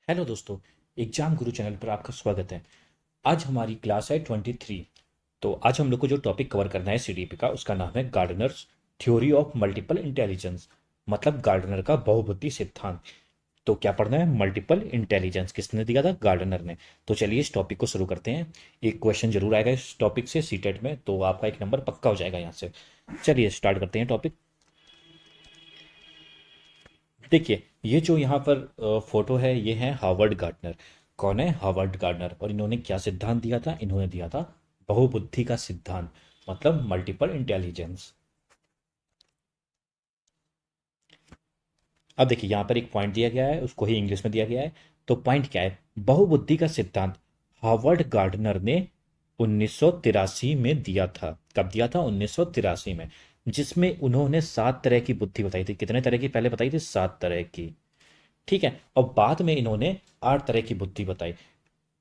Hello दोस्तों। Exam गुरु channel पर आपका स्वागत है। आज हमारी क्लास है 23। तो आज हम लोग को जो टॉपिक कवर करना है सीडीपी का, उसका नाम है Gardner's theory of multiple intelligence, मतलब गार्डनर का बहुबुद्धि सिद्धांत। तो क्या पढ़ना है? मल्टीपल इंटेलिजेंस किसने दिया था? गार्डनर ने। तो चलिए इस टॉपिक को शुरू करते हैं। एक क्वेश्चन जरूर आएगा इस टॉपिक से सीटेट में, तो आपका एक नंबर पक्का हो जाएगा यहाँ से। चलिए स्टार्ट करते हैं टॉपिक। देखिए, ये जो यहाँ पर फोटो है, ये है हार्वर्ड गार्डनर। कौन है? Harvard gardener. और इन्होंने क्या सिद्धांत दिया था? इन्होंने दिया था बहुबुद्धि का सिद्धांत, मतलब मल्टीपल इंटेलिजेंस। अब देखिए, यहाँ पर एक पॉइंट दिया गया है, उसको ही इंग्लिश में दिया गया है। तो पॉइंट क्या है? बहुबुद्धि का सिद्धांत हार्वर्ड गार्डनर ने 1983 में दिया था। कब दिया था? 1983 में। जिसमें उन्होंने 7 तरह की बुद्धि बताई थी। कितने तरह की पहले बताई थी? 7 तरह की। ठीक है। और बाद में इन्होंने 8 तरह की बुद्धि बताई।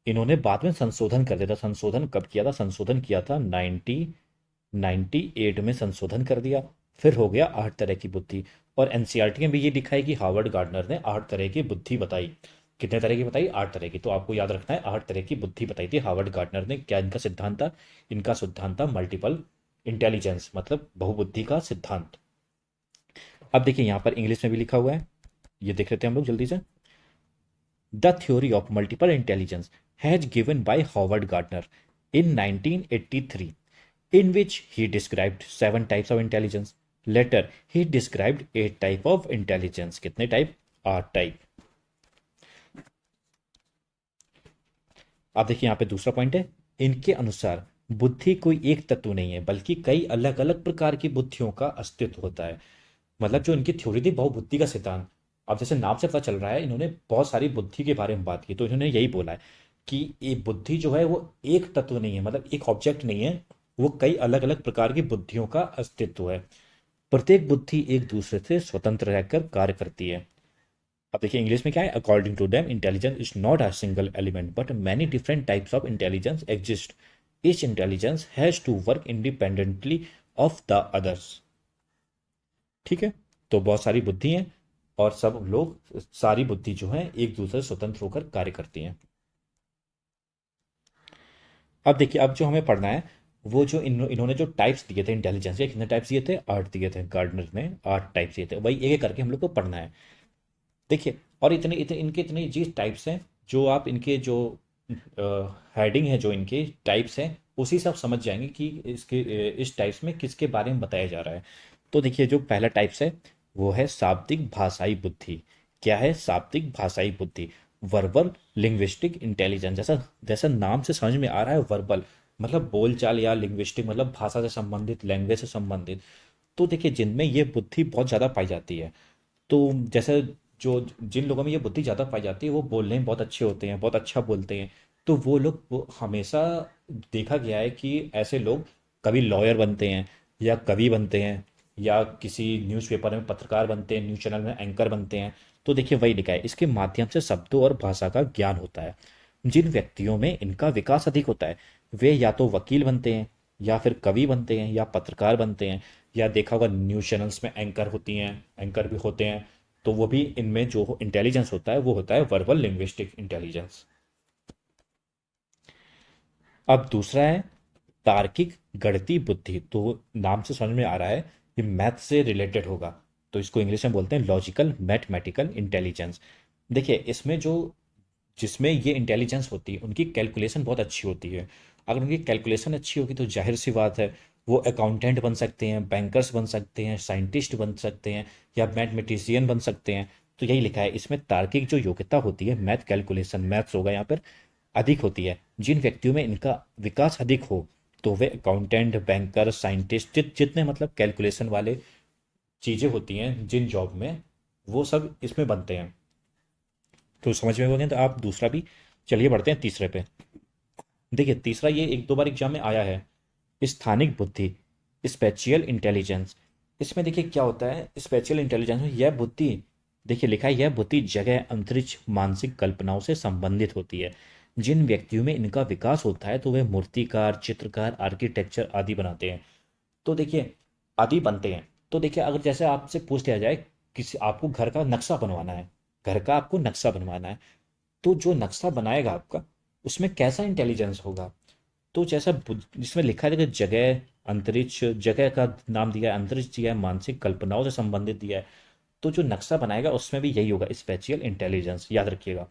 इन्होंने बाद में संशोधन कर दिया था। संशोधन कब किया था? संशोधन किया था 1998 में संशोधन कर दिया। फिर हो गया 8 तरह की बुद्धि। और एनसीईआरटी में भी ये लिखा है कि हार्वर्ड गार्डनर ने 8 तरह की बुद्धि बताई। कितने तरह की बताई? 8 तरह की। तो आपको याद रखना है, 8 तरह की बुद्धि बताई थी हार्वर्ड गार्डनर ने। क्या इनका सिद्धांत था? इनका सिद्धांत था मल्टीपल इंटेलिजेंस, मतलब बहुबुद्धि का सिद्धांत। अब देखिए, यहाँ पर इंग्लिश में भी लिखा हुआ है, ये देख लेते हैं हम लोग जल्दी से। The theory of multiple intelligence has given by Howard Gardner in 1983, in which he described 7 types of intelligence. Later, he described 8 type of intelligence. कितने टाइप? 8 टाइप। आप देखिए, यहाँ पे दूसरा पॉइंट है। इनके अनुसार बुद्धि कोई एक तत्व नहीं है, बल्कि कई अलग अलग प्रकार की बुद्धियों का अस्तित्व होता है। मतलब जो इनकी थ्योरी थी बहुबुद्धि का सिद्धांत, अब जैसे नाम से पता चल रहा है, इन्होंने बहुत सारी बुद्धि के बारे में बात की। तो इन्होंने यही बोला है कि ये बुद्धि जो है वो एक तत्व नहीं है, मतलब एक ऑब्जेक्ट नहीं है। वो कई अलग अलग प्रकार की बुद्धियों का अस्तित्व है। प्रत्येक बुद्धि एक दूसरे से स्वतंत्र रहकर कार्य करती है। अब देखिए इंग्लिश में क्या है। According to them, intelligence is not a single element but many different types of intelligence exist. Each intelligence has to work independently of the others. ठीक है। तो बहुत सारी बुद्धि हैं, और सब लोग, सारी बुद्धि जो है एक दूसरे से स्वतंत्र होकर कार्य करती हैं। अब देखिए, अब जो हमें पढ़ना है, वो जो इन्होंने जो टाइप्स दिए थे इंटेलिजेंस के, कितने टाइप्स दिए थे? 8 दिए थे। गार्डनर ने 8 टाइप्स दिए थे। वही एक एक करके हम लोग को पढ़ना है। देखिए, और इतने इतने इनके इतने जी टाइप्स हैं, जो आप इनके जो हेडिंग है, जो इनके टाइप्स हैं, उसी से आप समझ जाएंगे कि इसके इस टाइप्स में किसके बारे में बताया जा रहा है। तो देखिए, जो पहला टाइप्स है, वो है शाब्दिक भाषाई बुद्धि। क्या है? शाब्दिक भाषाई बुद्धि। Verbal linguistic intelligence. जैसा जैसा नाम से समझ में आ रहा है, वर्बल मतलब बोलचाल, या लिंग्विस्टिक मतलब भाषा से संबंधित, लैंग्वेज से संबंधित। तो देखिए, जिनमें ये बुद्धि बहुत ज़्यादा पाई जाती है। तो जैसे जो जिन लोगों में ये बुद्धि ज़्यादा पाई जाती है, वो बोलने में बहुत अच्छे होते हैं, बहुत अच्छा बोलते हैं। तो वो लोग, वो हमेशा देखा गया है कि ऐसे लोग कभी लॉयर बनते हैं, या कवि बनते हैं, या किसी न्यूज़पेपर में पत्रकार बनते हैं, न्यूज़ चैनल में एंकर बनते हैं। तो देखिए, वही लिखा है, इसके माध्यम से शब्दों और भाषा का ज्ञान होता है। जिन व्यक्तियों में इनका विकास अधिक होता है, वे या तो वकील बनते हैं, या फिर कवि बनते हैं, या पत्रकार बनते हैं, या देखा होगा न्यूज़ चैनल्स में एंकर होती हैं, एंकर भी होते हैं। तो वो भी, इनमें जो इंटेलिजेंस होता है वो होता है वर्बल लिंग्विस्टिक इंटेलिजेंस। अब दूसरा है तार्किक गणितीय बुद्धि। तो नाम से समझ में आ रहा है ये मैथ से रिलेटेड होगा। तो इसको इंग्लिश में बोलते हैं लॉजिकल मैथमेटिकल इंटेलिजेंस। देखिए, इसमें जो जिसमें ये इंटेलिजेंस होती है, उनकी कैलकुलेशन बहुत अच्छी होती है। अगर उनकी कैलकुलेशन अच्छी होगी, तो जाहिर सी बात है, वो अकाउंटेंट बन सकते हैं, बैंकर्स बन सकते हैं, साइंटिस्ट बन सकते हैं, या मैथमेटिशियन बन सकते हैं। तो यही लिखा है इसमें, तार्किक जो योग्यता होती है, मैथ कैलकुलेशन, मैथ्स होगा यहाँ पर, अधिक होती है। जिन व्यक्तियों में इनका विकास अधिक हो, तो वे अकाउंटेंट, बैंकर, साइंटिस्ट, जितने मतलब कैलकुलेशन वाले चीज़ें होती हैं जिन जॉब में, वो सब इसमें बनते हैं। तो समझ में हो गया। तो आप दूसरा भी, चलिए बढ़ते हैं तीसरे पे। देखिए, तीसरा ये एक दो बार एग्जाम में आया है, स्थानिक बुद्धि, स्पेचियल इंटेलिजेंस। इसमें देखिए क्या होता है, स्पेचियल इंटेलिजेंस में यह बुद्धि, देखिए लिखा है, यह बुद्धि जगह, अंतरिक्ष, मानसिक कल्पनाओं से संबंधित होती है। जिन व्यक्तियों में इनका विकास होता है, तो वे मूर्तिकार, चित्रकार, आर्किटेक्चर आदि बनाते हैं। तो देखिए, आदि बनते हैं। तो देखिए, अगर जैसे आपसे पूछ लिया जाए, किसी आपको घर का नक्शा बनवाना है, घर का आपको नक्शा बनवाना है, तो जो नक्शा बनाएगा आपका, उसमें कैसा इंटेलिजेंस होगा। तो जैसा जिसमें लिखा है कि जगह, अंतरिक्ष, जगह का नाम दिया है, अंतरिक्ष दिया है, मानसिक कल्पनाओं से संबंधित दिया है। तो जो नक्शा बनाएगा उसमें भी यही होगा, स्पेशियल इंटेलिजेंस, याद रखिएगा।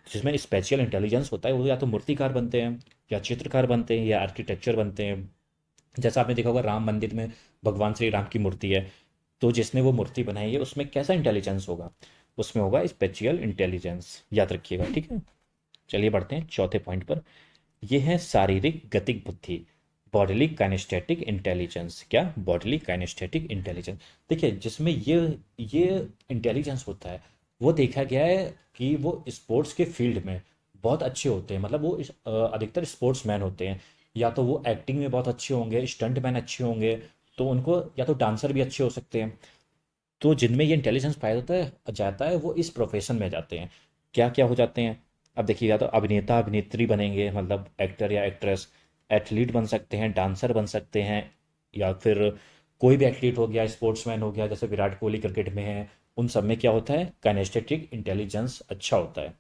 जिसमें स्पेशियल इंटेलिजेंस होता है वो या तो मूर्तिकार बनते हैं, या चित्रकार बनते हैं, या आर्किटेक्चर बनते हैं। जैसा आपने देखा होगा राम मंदिर में भगवान श्री राम की मूर्ति है, तो जिसने वो मूर्ति बनाई है उसमें कैसा इंटेलिजेंस होगा, उसमें होगा स्पेशियल इंटेलिजेंस, याद रखिएगा, ठीक है। चलिए बढ़ते हैं चौथे पॉइंट पर। ये है शारीरिक गतिक बुद्धि, बॉडीली काइनेस्थेटिक इंटेलिजेंस। क्या? Bodily kinaesthetic intelligence. देखिए जिसमें ये इंटेलिजेंस होता है, वो देखा गया है कि वो स्पोर्ट्स के फील्ड में बहुत अच्छे होते हैं। मतलब वो अधिकतर स्पोर्ट्स मैन होते हैं, या तो वो एक्टिंग में बहुत अच्छे होंगे, स्टंट मैन अच्छे होंगे, तो उनको, या तो डांसर भी अच्छे हो सकते हैं। तो जिनमें ये इंटेलिजेंस पाया जाता है वो इस प्रोफेशन में जाते हैं। क्या क्या हो जाते हैं? अब देखिए, या तो अभिनेता अभिनेत्री बनेंगे, मतलब एक्टर या एक्ट्रेस, एथलीट बन सकते हैं, डांसर बन सकते हैं, या फिर कोई भी एथलीट हो गया, स्पोर्ट्समैन हो गया, जैसे विराट कोहली क्रिकेट में है। उन सब में क्या होता है? काइनेस्थेटिक इंटेलिजेंस अच्छा होता है।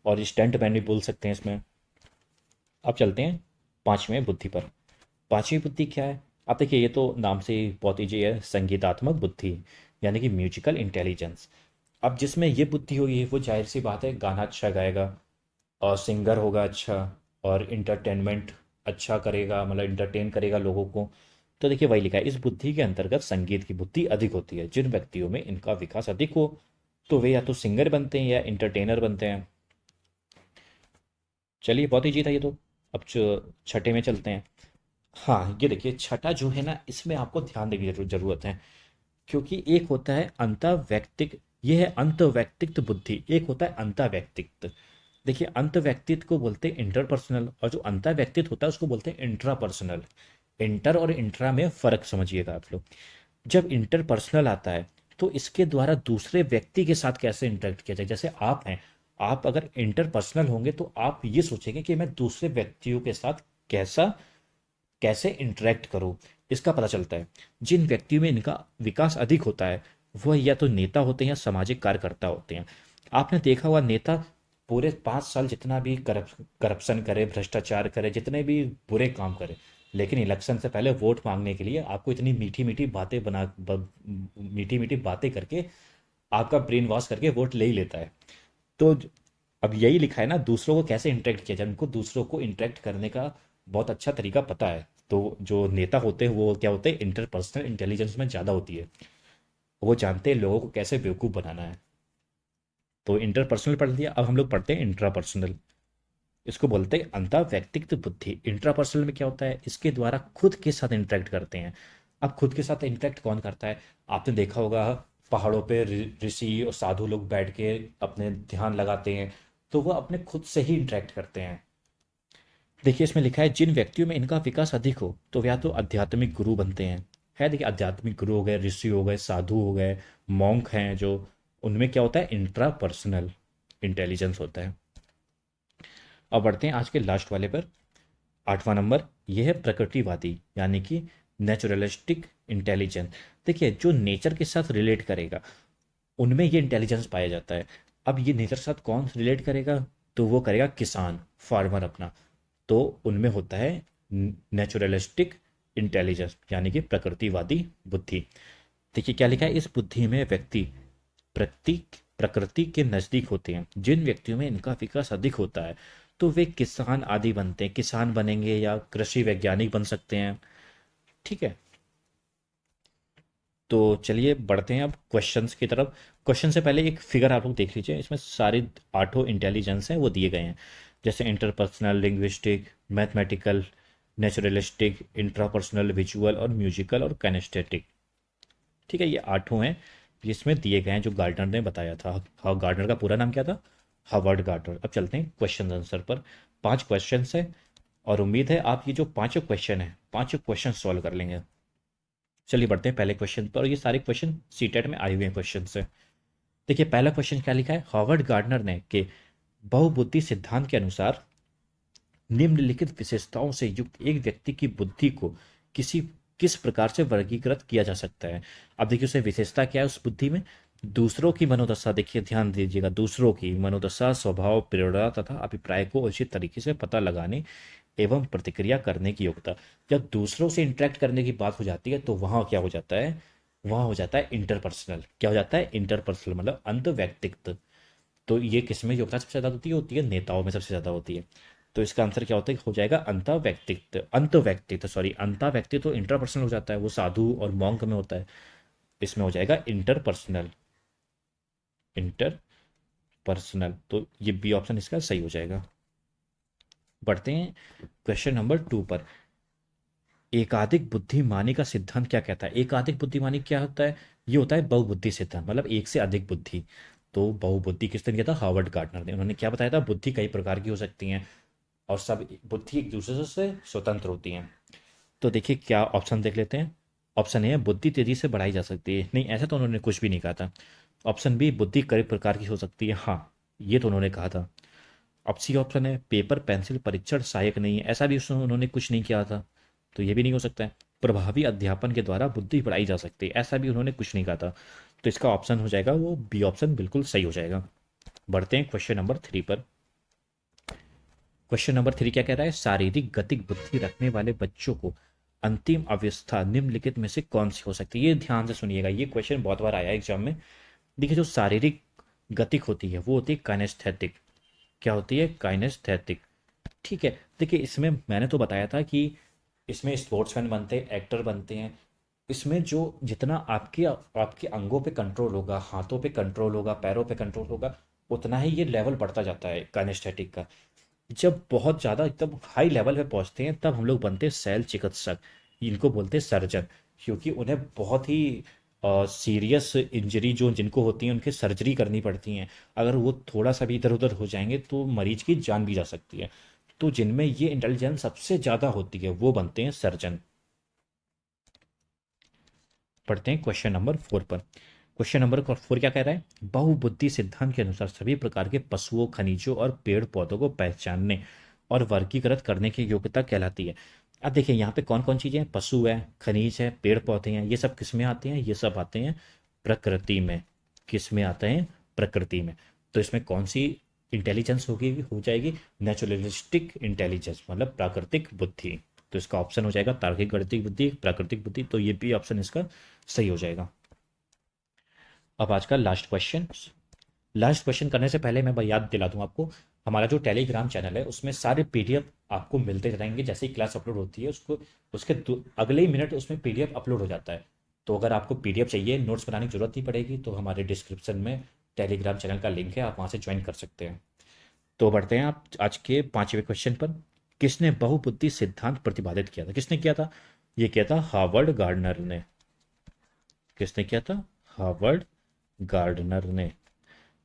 और स्टंट मैन भी बोल सकते हैं इसमें। अब चलते हैं पांचवें बुद्धि पर। पांचवी बुद्धि क्या है? आप देखिए, ये तो नाम से ही बहुत ईजी है, संगीतात्मक बुद्धि, यानी कि म्यूजिकल इंटेलिजेंस। अब जिसमें ये बुद्धि होगी वो जाहिर सी बात है गाना अच्छा गाएगा, और सिंगर होगा अच्छा, और इंटरटेनमेंट अच्छा करेगा, मतलब इंटरटेन करेगा लोगों को। तो देखिए वही लिखा है, इस बुद्धि के अंतर्गत संगीत की बुद्धि अधिक होती है। जिन व्यक्तियों में इनका विकास अधिक हो, तो वे या तो सिंगर बनते हैं या इंटरटेनर बनते हैं। चलिए बहुत ईजी था ये तो। अब छठे में चलते हैं। हाँ, ये देखिए छठा जो है ना, इसमें आपको ध्यान देने की जरूरत है। क्योंकि एक होता है अंतःवैयक्तिक, ये है अंतःवैयक्तिक बुद्धि, एक होता है अंतःवैयक्तिक। देखिए अंतःवैयक्तिक को बोलते हैं इंटरपर्सनल, और जो अंतःवैयक्तिक होता है उसको बोलते हैं इंट्रापर्सनल। इंटर और इंट्रा में फर्क समझिएगा आप लोग। जब इंटरपर्सनल आता है, तो इसके द्वारा दूसरे व्यक्ति के साथ कैसे इंटरेक्ट किया जाए। जैसे आप हैं, आप अगर इंटरपर्सनल होंगे तो आप ये सोचेंगे कि मैं दूसरे व्यक्तियों के साथ कैसा कैसे इंटरेक्ट करूं, इसका पता चलता है। जिन व्यक्तियों में इनका विकास अधिक होता है, वह या तो नेता होते हैं या सामाजिक कार्यकर्ता होते हैं। आपने देखा हुआ नेता पूरे 5 साल जितना भी करप्शन करे, भ्रष्टाचार करे, जितने भी बुरे काम करे, लेकिन इलेक्शन से पहले वोट मांगने के लिए आपको इतनी मीठी मीठी बातें मीठी मीठी बातें करके, आपका ब्रेन वॉश करके वोट ले ही लेता है। तो अब यही लिखा है ना, दूसरों को कैसे इंटरेक्ट किया जाए, उनको दूसरों को इंटरेक्ट करने का बहुत अच्छा तरीका पता है। तो जो नेता होते हैं वो क्या होते हैं, इंटरपर्सनल इंटेलिजेंस में ज़्यादा होती है। वो जानते हैं लोगों को कैसे बेवकूफ़ बनाना है। तो इंटरपर्सनल पढ़ लिया, अब हम लोग पढ़ते हैं इंट्रापर्सनल। इसको बोलते हैं अंतः व्यक्तिगत बुद्धि। इंट्रापर्सनल में क्या होता है, इसके द्वारा खुद के साथ इंटरेक्ट करते हैं। अब खुद के साथ इंटरेक्ट कौन करता है? आपने देखा होगा पहाड़ों पे ऋषि और साधु लोग बैठ के अपने ध्यान लगाते हैं, तो वो अपने खुद से ही इंटरेक्ट करते हैं। देखिए इसमें लिखा है जिन व्यक्तियों में इनका विकास अधिक हो, तो वे या तो आध्यात्मिक गुरु बनते हैं। है, देखिए आध्यात्मिक गुरु हो गए, ऋषि हो गए, साधु हो गए, मॉन्क हैं जो, उनमें क्या होता है, इंट्रापर्सनल इंटेलिजेंस होता है। अब बढ़ते हैं आज के लास्ट वाले पर, आठवां नंबर। यह है प्रकृतिवादी, यानी कि नेचुरलिस्टिक इंटेलिजेंस। देखिए जो नेचर के साथ रिलेट करेगा, उनमें ये इंटेलिजेंस पाया जाता है। अब ये नेचर के साथ कौन रिलेट करेगा? तो वो करेगा किसान, फार्मर अपना। तो उनमें होता है नेचुरलिस्टिक इंटेलिजेंस, यानी कि प्रकृतिवादी बुद्धि। देखिए क्या लिखा है, इस बुद्धि में व्यक्ति प्रकृति प्रकृति के नज़दीक होते हैं। जिन व्यक्तियों में इनका विकास अधिक होता है, तो वे किसान आदि बनते हैं, किसान बनेंगे या कृषि वैज्ञानिक बन सकते हैं। ठीक है। तो चलिए बढ़ते हैं अब क्वेश्चंस की तरफ। क्वेश्चन से पहले एक फिगर आप लोग देख लीजिए, इसमें सारे आठों इंटेलिजेंस हैं वो दिए गए हैं। जैसे interpersonal, linguistic, mathematical, naturalistic, intrapersonal, visual और म्यूजिकल और कैनेस्थेटिक। ठीक है, ये आठों हैं, इसमें दिए गए हैं जो गार्डनर ने बताया था। हाँ, गार्डनर का पूरा नाम क्या था? Howard Gardner. अब चलते हैं क्वेश्चन आंसर पर। 5 क्वेश्चन है, और उम्मीद है आप ये जो पांचों क्वेश्चन है, पांचों क्वेश्चन सॉल्व कर लेंगे। चलिए बढ़ते हैं पहले क्वेश्चन पर, और ये सारे क्वेश्चन सीटेट में आए हुए हैं क्वेश्चन से। देखिए पहला क्वेश्चन क्या लिखा है, हार्वर्ड गार्डनर ने के बहुबुद्धि सिद्धांत के अनुसार निम्नलिखित विशेषताओं से युक्त एक व्यक्ति की बुद्धि को किसी किस प्रकार से वर्गीकृत किया जा सकता है। अब देखिए उसे विशेषता क्या है उस बुद्धि में, दूसरों की मनोदशा, देखिए ध्यान दीजिएगा, दूसरों की मनोदशा, स्वभाव, प्रेरणा तथा अभिप्राय को उचित तरीके से पता लगाने एवं प्रतिक्रिया करने की योग्यता। जब दूसरों से इंटरेक्ट करने की बात हो जाती है तो वहाँ क्या हो जाता है, वहाँ हो जाता है इंटरपर्सनल। क्या हो जाता है, इंटरपर्सनल, मतलब अंत व्यक्तित्व। तो ये किस में योग्यता सबसे ज़्यादा होती है नेताओं में सबसे ज़्यादा होती है। तो इसका आंसर क्या होता है, हो जाएगा अंता व्यक्तित्व, अंत व्यक्तित्व, सॉरी अंता व्यक्तित्व तो इंटरपर्सनल हो जाता है, वो साधु और मॉन्क में होता है। इसमें हो जाएगा इंटरपर्सनल, इंटरपर्सनल। तो ये बी ऑप्शन इसका सही हो जाएगा। बढ़ते हैं क्वेश्चन नंबर 2 पर। एकाधिक बुद्धिमानी का सिद्धांत क्या कहता है। एकाधिक बुद्धिमानी क्या होता है, ये होता है बहुबुद्धि सिद्धांत, मतलब एक से अधिक बुद्धि। तो बहुबुद्धि किसने किया था, हार्वर्ड गार्टनर ने। उन्होंने क्या बताया था, बुद्धि कई प्रकार की हो सकती हैं और सब बुद्धि एक दूसरे से स्वतंत्र होती हैं। तो देखिए क्या ऑप्शन देख लेते हैं। ऑप्शन ए है बुद्धि तेजी से बढ़ाई जा सकती है, नहीं ऐसा तो उन्होंने कुछ भी नहीं कहा था। ऑप्शन बी बुद्धि कई प्रकार की हो सकती है, हाँ ये तो उन्होंने कहा था। अब सी ऑप्शन है पेपर पेंसिल परीक्षण सहायक नहीं है, ऐसा भी उसमें उन्होंने कुछ नहीं किया था, तो ये भी नहीं हो सकता है। प्रभावी अध्यापन के द्वारा बुद्धि बढ़ाई जा सकती है, ऐसा भी उन्होंने कुछ नहीं कहा था। तो इसका ऑप्शन हो जाएगा वो बी ऑप्शन बिल्कुल सही हो जाएगा। बढ़ते हैं क्वेश्चन नंबर 3 पर। क्वेश्चन नंबर 3 क्या कह रहा है, शारीरिक गतिक बुद्धि रखने वाले बच्चों को अंतिम अवस्था निम्नलिखित में से कौन सी हो सकती है। ये ध्यान से सुनिएगा, ये क्वेश्चन बहुत बार आया है एग्जाम में। देखिए जो शारीरिक गतिक होती है वो होती है काइनेस्थेटिक। क्या होती है, काइनेस्थेटिक। ठीक है, देखिए इसमें मैंने तो बताया था कि इसमें स्पोर्ट्समैन बनते हैं, एक्टर बनते हैं। इसमें जो जितना आपके आपके अंगों पे कंट्रोल होगा, हाथों पे कंट्रोल होगा, पैरों पे कंट्रोल होगा, उतना ही ये लेवल बढ़ता जाता है काइनेस्थेटिक का। जब बहुत ज़्यादा एकदम हाई लेवल पे पहुंचते हैं तब हम लोग बनते हैं शैल चिकित्सक, इनको बोलते हैं सर्जन। क्योंकि उन्हें बहुत ही सीरियस इंजरी जो जिनको होती हैं उनकी सर्जरी करनी पड़ती हैं। अगर वो थोड़ा सा भी इधर उधर हो जाएंगे तो मरीज की जान भी जा सकती है। तो जिनमें ये इंटेलिजेंस सबसे ज़्यादा होती है वो बनते हैं सर्जन। पढ़ते हैं क्वेश्चन नंबर 4 पर। क्वेश्चन नंबर 4 क्या कह रहा है, बहुबुद्धि सिद्धांत के अनुसार सभी प्रकार के पशुओं, खनिजों और पेड़ पौधों को पहचानने और वर्गीकृत करने की योग्यता कहलाती है। अब देखिए यहाँ पे कौन कौन चीज़ें हैं, पशु है, खनिज है, पेड़ पौधे हैं, ये सब किस में आते हैं, ये सब आते हैं प्रकृति में। किस में आते हैं, प्रकृति में। तो इसमें कौन सी इंटेलिजेंस होगी, हो जाएगी नेचुरलिस्टिक इंटेलिजेंस, मतलब प्राकृतिक बुद्धि। तो इसका ऑप्शन हो जाएगा तार्किक गणितिक बुद्धि, प्राकृतिक बुद्धि। तो ये भी ऑप्शन इसका सही हो जाएगा। अब आज का लास्ट क्वेश्चन। लास्ट क्वेश्चन करने से पहले मैं याद दिला दूं आपको, हमारा जो टेलीग्राम चैनल है उसमें सारे पीडीएफ आपको मिलते रहेंगे। जैसे ही क्लास अपलोड होती है उसको उसके अगले ही मिनट उसमें पीडीएफ अपलोड हो जाता है। तो अगर आपको पीडीएफ चाहिए, नोट्स बनाने की जरूरत नहीं पड़ेगी, तो हमारे डिस्क्रिप्शन में टेलीग्राम चैनल का लिंक है, आप वहाँ से ज्वाइन कर सकते हैं। तो बढ़ते हैं आप आज के 5वें क्वेश्चन पर। किसने बहुबुद्धि सिद्धांत प्रतिपादित किया था, किसने किया था, ये किया था हार्वर्ड गार्डनर ने। किसने किया था, हार्वर्ड गार्डनर ने।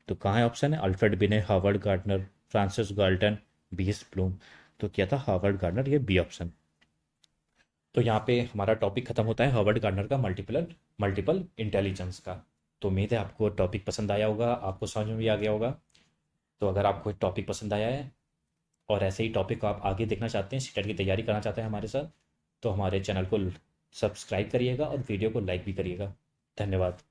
तो कहाँ है ऑप्शन है, अल्फ्रेड बिने, हार्वर्ड गार्डनर, फ्रांसिस गाल्टन, बीस ब्लूम। तो किया था हार्वर्ड गार्डनर, ये बी ऑप्शन। तो यहाँ पे हमारा टॉपिक खत्म होता है हार्वर्ड गार्डनर का मल्टीपल मल्टीपल इंटेलिजेंस का। तो उम्मीद है आपको टॉपिक पसंद आया होगा, आपको समझ में भी आ गया होगा। तो अगर आपको टॉपिक पसंद आया है और ऐसे ही टॉपिक को आप आगे देखना चाहते हैं, सीटेट की तैयारी करना चाहते हैं हमारे साथ, तो हमारे चैनल को सब्सक्राइब करिएगा और वीडियो को लाइक भी करिएगा। धन्यवाद।